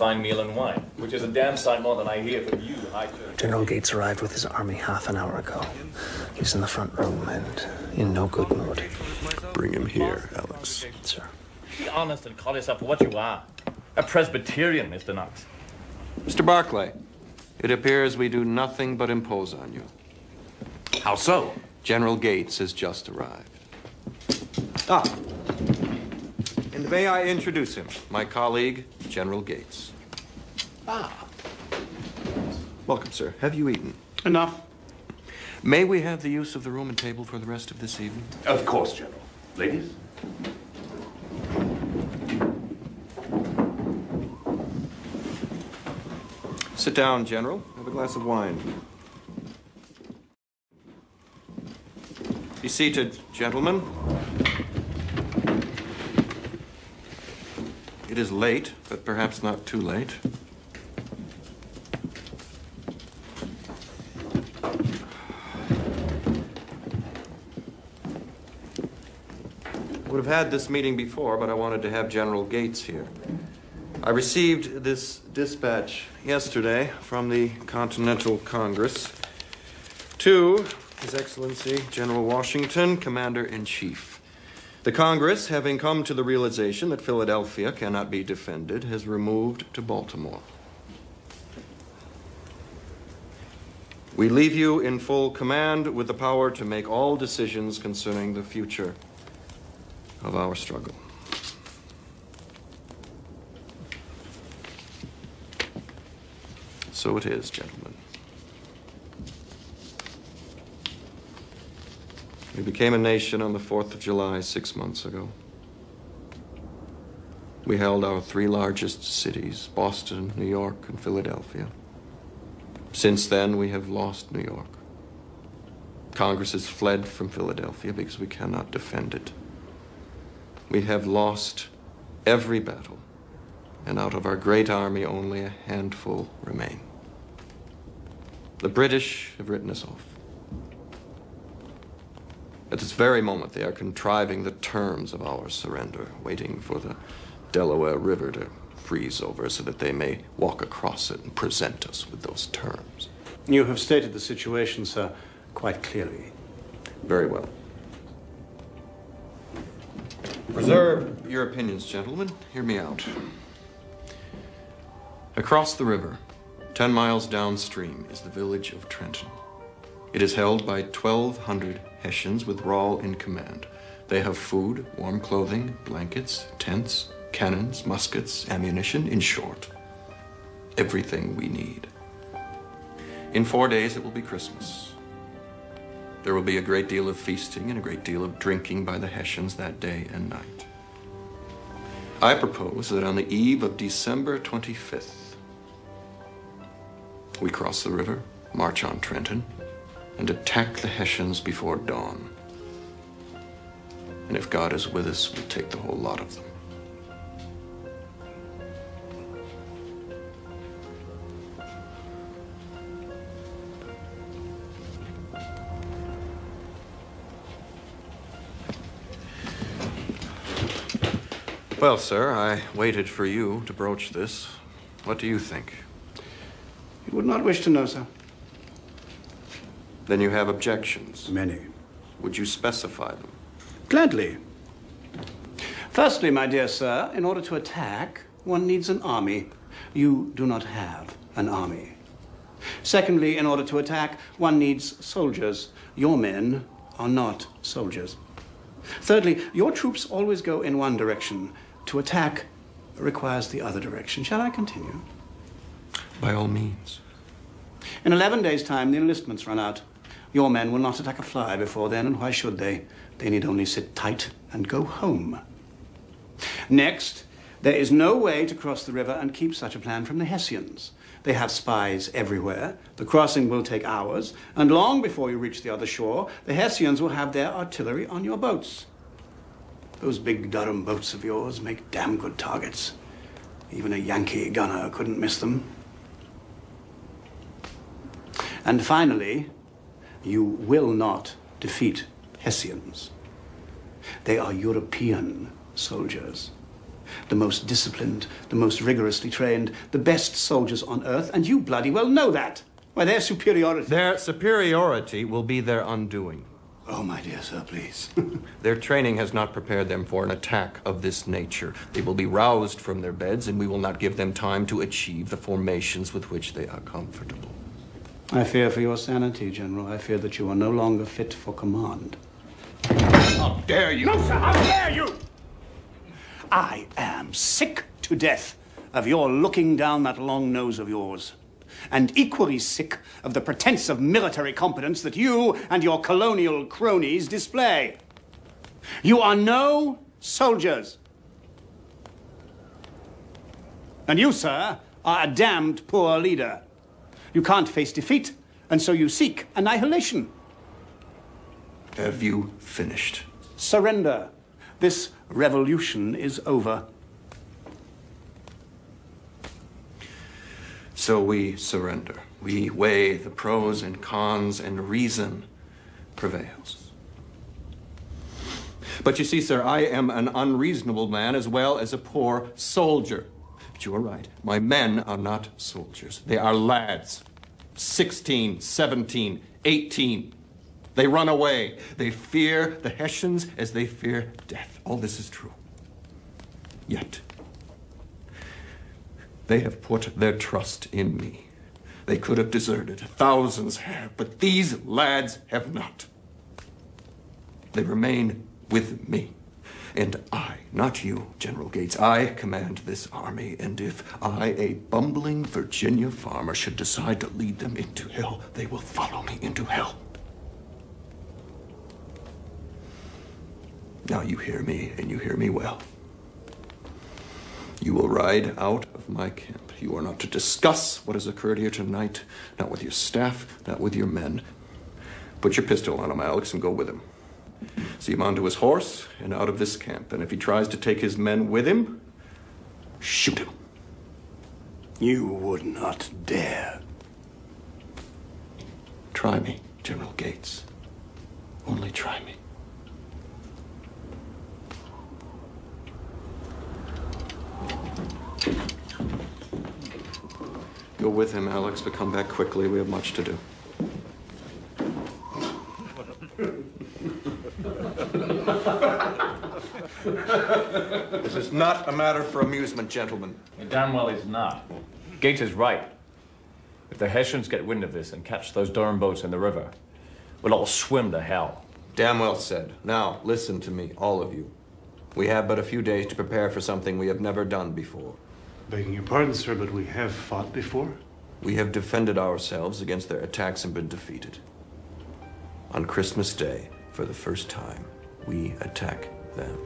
fine meal and wine, which is a damn sight more than I hear from you, High Church. General Gates arrived with his army half an hour ago. He's in the front room and in no good mood. Bring him here, Alex. Sir. Be honest and call yourself what you are. A Presbyterian, Mr. Knox. Mr. Barclay, it appears we do nothing but impose on you. How so? General Gates has just arrived. Ah, and may I introduce him, my colleague, General Gates. Ah. Welcome, sir. Have you eaten? Enough. May we have the use of the room and table for the rest of this evening? Of course, General. Ladies? Sit down, General. Have a glass of wine. Be seated, gentlemen. It is late, but perhaps not too late. I would have had this meeting before, but I wanted to have General Gates here. I received this dispatch yesterday from the Continental Congress to His Excellency General Washington, Commander-in-Chief. The Congress, having come to the realization that Philadelphia cannot be defended, has removed to Baltimore. We leave you in full command with the power to make all decisions concerning the future of our struggle. So it is, gentlemen. We became a nation on the 4th of July 6 months ago. We held our 3 largest cities, Boston, New York, and Philadelphia. Since then, we have lost New York. Congress has fled from Philadelphia because we cannot defend it. We have lost every battle, and out of our great army, only a handful remain. The British have written us off. At this very moment, they are contriving the terms of our surrender, waiting for the Delaware River to freeze over so that they may walk across it and present us with those terms. You have stated the situation, sir, quite clearly. Very well. Preserve your opinions, gentlemen. Hear me out. Across the river, 10 miles downstream, is the village of Trenton. It is held by 1,200 Hessians with Rahl in command. They have food, warm clothing, blankets, tents, cannons, muskets, ammunition, in short, everything we need. In 4 days, it will be Christmas. There will be a great deal of feasting and a great deal of drinking by the Hessians that day and night. I propose that on the eve of December 25th, we cross the river, march on Trenton, and attack the Hessians before dawn. And if God is with us, we'll take the whole lot of them. Well, sir, I waited for you to broach this. What do you think? You would not wish to know, sir. Then you have objections. Many. Would you specify them? Gladly. Firstly, my dear sir, in order to attack, one needs an army. You do not have an army. Secondly, in order to attack, one needs soldiers. Your men are not soldiers. Thirdly, your troops always go in one direction. To attack requires the other direction. Shall I continue? By all means. In 11 days' time, the enlistments run out. Your men will not attack a fly before then, and why should they? They need only sit tight and go home. Next, there is no way to cross the river and keep such a plan from the Hessians. They have spies everywhere. The crossing will take hours, and long before you reach the other shore, the Hessians will have their artillery on your boats. Those big Durham boats of yours make damn good targets. Even a Yankee gunner couldn't miss them. And finally, you will not defeat Hessians. They are European soldiers. The most disciplined, the most rigorously trained, the best soldiers on earth, and you bloody well know that. Why, their superiority... Their superiority will be their undoing. Oh, my dear sir, please. Their training has not prepared them for an attack of this nature. They will be roused from their beds, and we will not give them time to achieve the formations with which they are comfortable. I fear for your sanity, General. I fear that you are no longer fit for command. How dare you! No, sir, how dare you! I am sick to death of your looking down that long nose of yours, and equally sick of the pretense of military competence that you and your colonial cronies display. You are no soldiers. And you, sir, are a damned poor leader. You can't face defeat, and so you seek annihilation. Have you finished? Surrender. This revolution is over. So we surrender. We weigh the pros and cons, and reason prevails. But you see, sir, I am an unreasonable man as well as a poor soldier. But you are right. My men are not soldiers. They are lads. 16, 17, 18. They run away. They fear the Hessians as they fear death. All this is true. Yet, they have put their trust in me. They could have deserted. Thousands have, but these lads have not. They remain with me. And I, not you, General Gates, I command this army, and if I, a bumbling Virginia farmer, should decide to lead them into hell, they will follow me into hell. Now you hear me, and you hear me well. You will ride out of my camp. You are not to discuss what has occurred here tonight, not with your staff, not with your men. Put your pistol on him, Alex, and go with him. See him onto his horse and out of this camp. And if he tries to take his men with him, shoot him. You would not dare. Try me, General Gates. Only try me. Go with him, Alex, but come back quickly. We have much to do. This is not a matter for amusement, gentlemen. Damn well it's not. Gates is right. If the Hessians get wind of this and catch those darn boats in the river, we'll all swim to hell. Damn well said. Now, listen to me, all of you. We have but a few days to prepare for something we have never done before. Begging your pardon, sir, but we have fought before. We have defended ourselves against their attacks and been defeated. On Christmas Day, for the first time, we attack them.